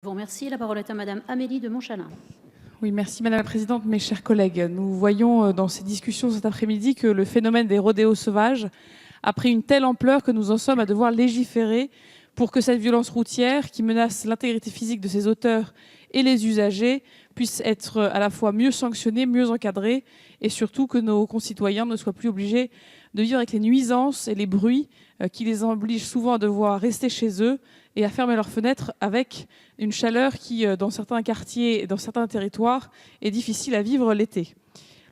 Je vous remercie. La parole est à Madame Amélie de Montchalin. Oui, merci Madame la Présidente, mes chers collègues. Nous voyons dans ces discussions cet après-midi que le phénomène des rodéos sauvages a pris une telle ampleur que nous en sommes à devoir légiférer pour que cette violence routière qui menace l'intégrité physique de ses auteurs et les usagers puisse être à la fois mieux sanctionnée, mieux encadrée et surtout que nos concitoyens ne soient plus obligés de vivre avec les nuisances et les bruits qui les obligent souvent à devoir rester chez eux et à fermer leurs fenêtres avec une chaleur qui, dans certains quartiers et dans certains territoires, est difficile à vivre l'été.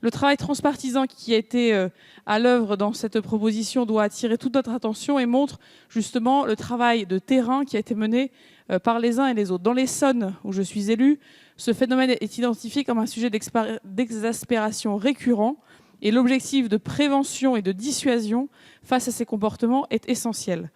Le travail transpartisan qui a été à l'œuvre dans cette proposition doit attirer toute notre attention et montre justement le travail de terrain qui a été mené par les uns et les autres. Dans l'Essonne, où je suis élue, ce phénomène est identifié comme un sujet d'exaspération récurrent et l'objectif de prévention et de dissuasion face à ces comportements est essentiel.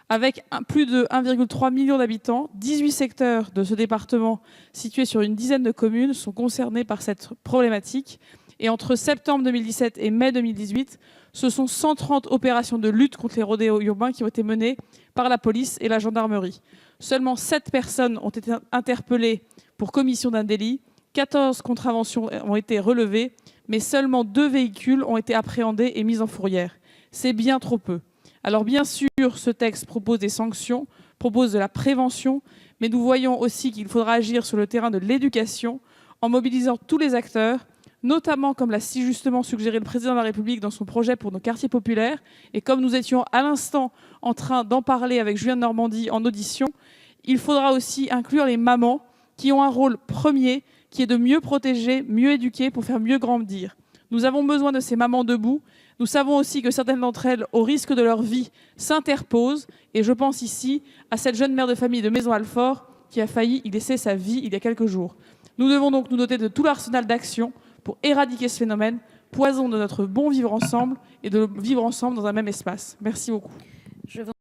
Avec plus de 1,3 million d'habitants, 18 secteurs de ce département situés sur une dizaine de communes sont concernés par cette problématique. Et entre septembre 2017 et mai 2018, ce sont 130 opérations de lutte contre les rodéos urbains qui ont été menées par la police et la gendarmerie. Seulement 7 personnes ont été interpellées pour commission d'un délit, 14 contraventions ont été relevées, mais seulement 2 véhicules ont été appréhendés et mis en fourrière. C'est bien trop peu. Alors bien sûr, ce texte propose des sanctions, propose de la prévention, mais nous voyons aussi qu'il faudra agir sur le terrain de l'éducation en mobilisant tous les acteurs, notamment comme l'a si justement suggéré le président de la République dans son projet pour nos quartiers populaires, et comme nous étions à l'instant en train d'en parler avec Julien Denormandie en audition, il faudra aussi inclure les mamans qui ont un rôle premier, qui est de mieux protéger, mieux éduquer pour faire mieux grandir. Nous avons besoin de ces mamans debout. Nous savons aussi que certaines d'entre elles, au risque de leur vie, s'interposent. Et je pense ici à cette jeune mère de famille de Maison-Alfort qui a failli y laisser sa vie il y a quelques jours. Nous devons donc nous doter de tout l'arsenal d'actions pour éradiquer ce phénomène, poison de notre bon vivre ensemble et de vivre ensemble dans un même espace. Merci beaucoup.